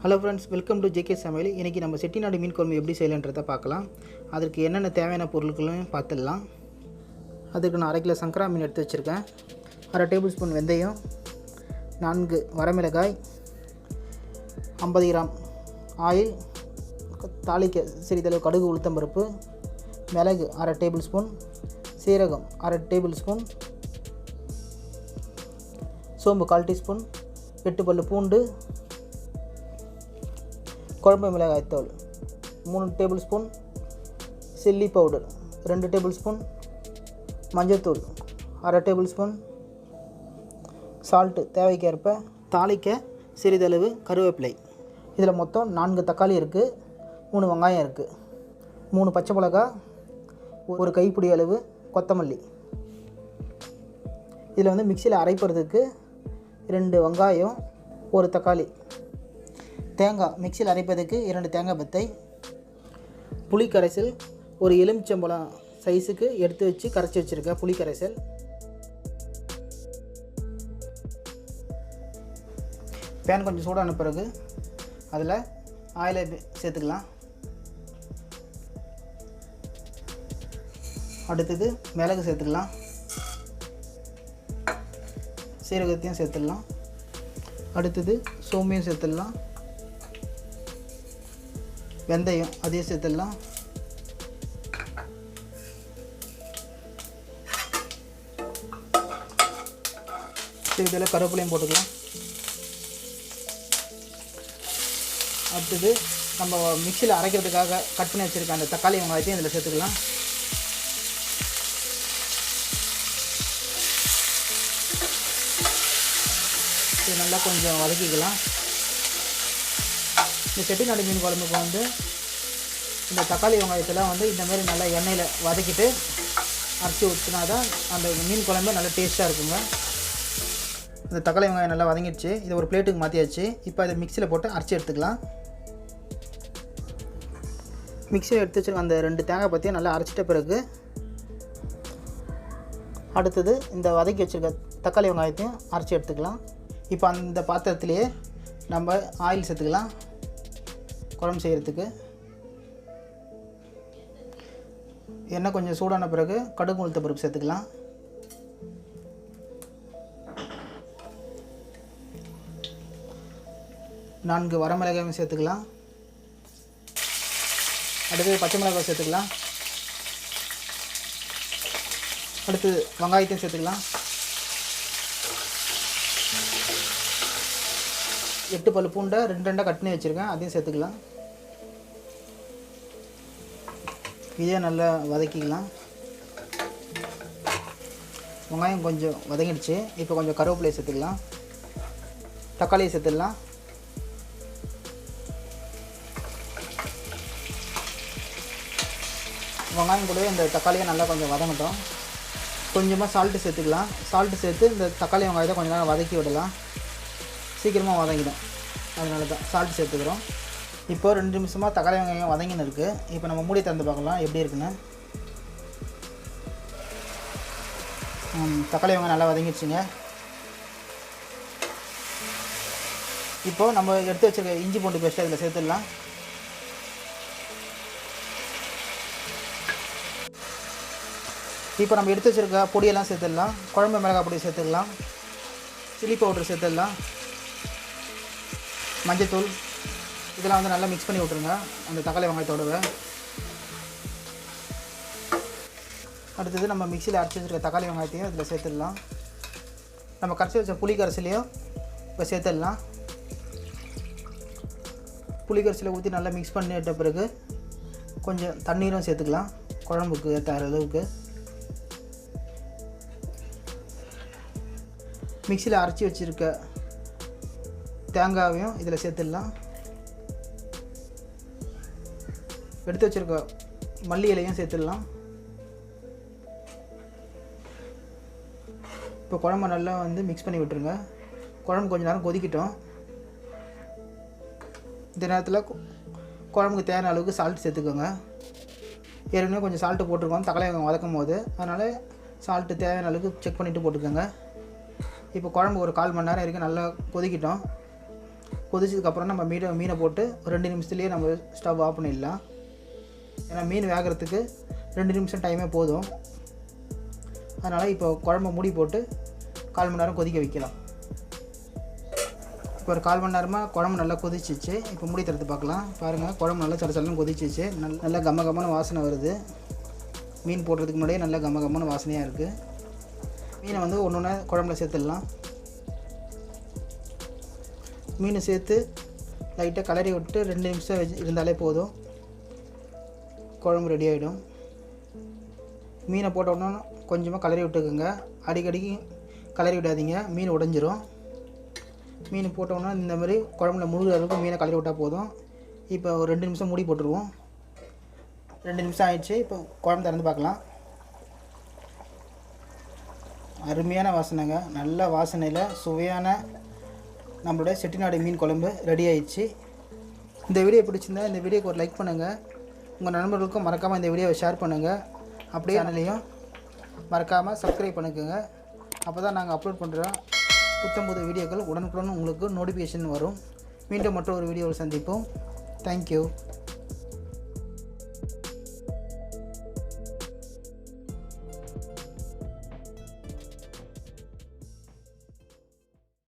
Hello friends, welcome to JK Samayal. இன்னைக்கு நம்ம செட்டிநாடு மீன் குழம்பு எப்படி செய்யலாம்ன்றத பார்க்கலாம். அதுக்கு என்னென்ன தேவையான பொருட்களும் பார்த்துடலாம். அதுக்கு நான் 1/2 கிலோ சங்கரா மீன் எடுத்து வச்சிருக்கேன். 1/2 டேபிள் ஸ்பூன் வெந்தயம், 4 வரமிளகாய், 50 கிராம் ஆயில், தாளிக்க சிறிதளவு கடுகு உளுத்தம்பருப்பு, மிளகு 1/2 டேபிள் ஸ்பூன், சீரகம் 1/2 டேபிள் ஸ்பூன், சோம்பு 1/4 டீஸ்பூன், 8 பல்லு பூண்டு, குழம்பு மிளகாய் தூள் 3 table spoon, chilli powder 2 table spoon, மஞ்சள் தூள் 1/2 டேபிள் ஸ்பூன், சால்ட்டு தேவைக்கேற்ப, தாளிக்க சிறிதளவு கருவேப்பிலை. இதில் மொத்தம் 4 தக்காளி இருக்குது, 3 வெங்காயம் இருக்குது, 3 பச்சை மிளகாய், 1 கைப்பிடி அளவு கொத்தமல்லி. இதில் வந்து மிக்சியில் அரைப்பறதுக்கு 2 வெங்காயம், 1 தக்காளி, தேங்காய் மிக்சியில் அரைப்பதுக்கு 2 தேங்காய் பத்தை, புளி கரைசல் 1 எலுமிச்சம்பழம் சைஸுக்கு எடுத்து வச்சு கரைச்சி வச்சுருக்கேன் புளி கரைசல். பேன் கொஞ்சம் சூடான பிறகு அதில் ஆயிலை சேர்த்துக்கலாம். அடுத்தது மிளகு சேர்த்துக்கலாம், சீரகத்தையும் சேர்த்துடலாம். அடுத்தது சோம்பையும் சேர்த்துடலாம், வெந்தயம் அதையும் சேர்த்துடலாம். சிறிதளவு கருவேப்பிலையும் போட்டுக்கலாம். அடுத்தது நம்ம மிக்சியில் அரைக்கிறதுக்காக கட் பண்ணி வச்சுருக்க அந்த தக்காளி வெங்காயத்தையும் இதில் சேர்த்துக்கலாம். இது நல்லா கொஞ்சம் வதக்கிக்கலாம். இந்த செட்டிநாடு மீன் குழம்புக்கு வந்து இந்த தக்காளி வெங்காயத்தெல்லாம் வந்து இந்தமாரி நல்லா எண்ணெயில் வதக்கிட்டு அரைச்சி ஊற்றினா தான் அந்த மீன் குழம்பு நல்லா டேஸ்ட்டாக இருக்குங்க. இந்த தக்காளி வெங்காயம் நல்லா வதங்கிடுச்சு. இதை ஒரு பிளேட்டுக்கு மாற்றியாச்சு. இப்போ அதை மிக்சியில் போட்டு அரைச்சி எடுத்துக்கலாம். மிக்சியில் எடுத்து வச்சுருக்க அந்த 2 தேங்காய் பற்றியும் நல்லா அரைச்சிட்ட பிறகு அடுத்தது இந்த வதக்கி வச்சுருக்க தக்காளி வெங்காயத்தையும் அரைச்சி எடுத்துக்கலாம். இப்போ அந்த பாத்திரத்துலேயே நம்ம ஆயில் சேர்த்துக்கலாம். குழம்பு செய்கிறதுக்கு எண்ணெய் கொஞ்சம் சூடான பிறகு கடுகு உளுத்த பருப்பு சேர்த்துக்கலாம். நான்கு வரமிளகாயும் சேர்த்துக்கலாம். அடுத்து பச்சை மிளகாய் சேர்த்துக்கலாம். அடுத்து வெங்காயத்தையும் சேர்த்துக்கலாம். 8 பல்லு பூண்டை 2 கட் பண்ணி வச்சுருக்கேன், அதையும் சேர்த்துக்கலாம். இதே நல்லா வதக்கிக்கலாம். வெங்காயம் கொஞ்சம் வதங்கிடுச்சு. இப்போ கொஞ்சம் கருவேப்பிலையை சேர்த்துக்கலாம், தக்காளியை சேர்த்துடலாம். வெங்காயம் கூடவே இந்த தக்காளியை நல்லா கொஞ்சம் வதங்கட்டும். கொஞ்சமாக சால்ட்டு சேர்த்துக்கலாம். சால்ட்டு சேர்த்து இந்த தக்காளி வெங்காயத்தை கொஞ்சம் நேரம் வதக்கி விடலாம். சீக்கிரமாக வதங்கிடும், அதனால தான் சால்ட்டு சேர்த்துக்கிறோம். இப்போ 2 நிமிஷமாக தக்காளி வெங்காயம் வதங்கின்னு இருக்குது. இப்போ நம்ம மூடி திறந்து பார்க்கலாம் எப்படி இருக்குன்னு. தக்காளி வெங்காயம் நல்லா வதங்கிடுச்சுங்க. இப்போது நம்ம எடுத்து வச்சுருக்க இஞ்சி பூண்டு பேஸ்ட்டு அதில் சேர்த்துடலாம். இப்போ நம்ம எடுத்து வச்சுருக்க பொடியெல்லாம் சேர்த்துடலாம். குழம்பு மிளகாய் பொடி சேர்த்துடலாம், சில்லி பவுடர் சேர்த்துடலாம், மஞ்சத்தூள், இதெல்லாம் வந்து நல்லா மிக்ஸ் பண்ணி விட்ருங்க அந்த தக்காளி வெங்காயத்தோடவே. அடுத்தது நம்ம மிக்சியில் அரைச்சி வச்சுருக்க தக்காளி வெங்காயத்தையும் இதில் சேர்த்துடலாம். நம்ம கரைச்சி வச்ச புளி கரைசலையும் இப்போ சேர்த்துடலாம். புளி கரைசலை ஊற்றி நல்லா மிக்ஸ் பண்ணிட்ட பிறகு கொஞ்சம் தண்ணீரும் சேர்த்துக்கலாம் குழம்புக்கு ஏற்ற அளவுக்கு. மிக்சியில் அரைச்சி வச்சுருக்க தேங்காயையும் இதில் சேர்த்துடலாம். எடுத்து வச்சுருக்க மல்லி இலையும் சேர்த்துடலாம். இப்போ குழம்பு நல்லா வந்து மிக்ஸ் பண்ணி விட்டுருங்க. குழம்பு கொஞ்சம் நேரம் கொதிக்கட்டும். இந்த நேரத்தில் குழம்புக்கு தேவையான அளவுக்கு சால்ட் சேர்த்துக்கோங்க. ஏற்கனவே கொஞ்சம் சால்ட்டு போட்டிருக்கோம் தக்காளி வெங்காயம் வதக்கும் போது, அதனால் சால்ட்டு தேவையான அளவுக்கு செக் பண்ணிவிட்டு போட்டுக்கோங்க. இப்போ குழம்பு ஒரு 1/4 மணி நேரம் வரைக்கும் நல்லா கொதிக்கிட்டோம். கொதிச்சதுக்கப்புறம் நம்ம மீனை போட்டு 2 நிமிஷத்துலேயே நம்ம ஸ்டவ் ஆஃப் பண்ணிடலாம். ஏன்னா மீன் வேகிறதுக்கு 2 நிமிஷம் டைமே போதும். அதனால் இப்போ குழம்பு மூடி போட்டு 1/4 மணி நேரம் கொதிக்க வைக்கலாம். இப்போ ஒரு 1/4 மணி நேரமாக குழம்பு நல்லா கொதிச்சிச்சு. இப்போ மூடி திறந்து பார்க்கலாம். பாருங்கள், குழம்பு நல்லா சலசலன்னு கொதிச்சிச்சு. நல்லா கமகமான வாசனை வருது. மீன் போடுறதுக்கு முன்னாடியே நல்லா கமகமான வாசனையாக இருக்குது. மீனை வந்து ஒன்று ஒன்றா குழம்புல சேர்த்துடலாம். மீனை சேர்த்து லைட்டாக கலரி விட்டு 2 நிமிஷம் இருந்தாலே போதும், குழம்பு ரெடி ஆகிடும். மீனை போட்டோன்னா கொஞ்சமாக கலரி விட்டுக்குங்க. அடிக்கடிக்கு கலரி விடாதீங்க, மீன் உடைஞ்சிரும். மீன் போட்டோன்னா இந்த மாதிரி குழம்புல முழுகிற அளவுக்கு மீனை கலரி விட்டால் போதும். இப்போ ஒரு 2 நிமிஷம் மூடி போட்டுருவோம். 2 நிமிஷம் ஆயிடுச்சு. இப்போ குழம்பு திறந்து பார்க்கலாம். அருமையான வாசனைங்க. நல்ல வாசனையில் சுவையான நம்மளுடைய செட்டிநாடு மீன் குழம்பு ரெடி ஆயிடுச்சு. இந்த வீடியோ பிடிச்சிருந்தா இந்த வீடியோக்கு ஒரு லைக் பண்ணுங்கள். உங்கள் நண்பர்களுக்கும் மறக்காமல் இந்த வீடியோவை ஷேர் பண்ணுங்கள். அப்படியே சேனலையும் மறக்காமல் சப்ஸ்கிரைப் பண்ணிக்கோங்க. அப்போ தான் நாங்கள் அப்லோட் பண்ணுற புத்தம்புது வீடியோக்கள் உடனுக்குடன் உங்களுக்கு நோட்டிஃபிகேஷன் வரும். மீண்டும் மற்றொரு வீடியோவில் சந்திப்போம். தேங்க்யூ.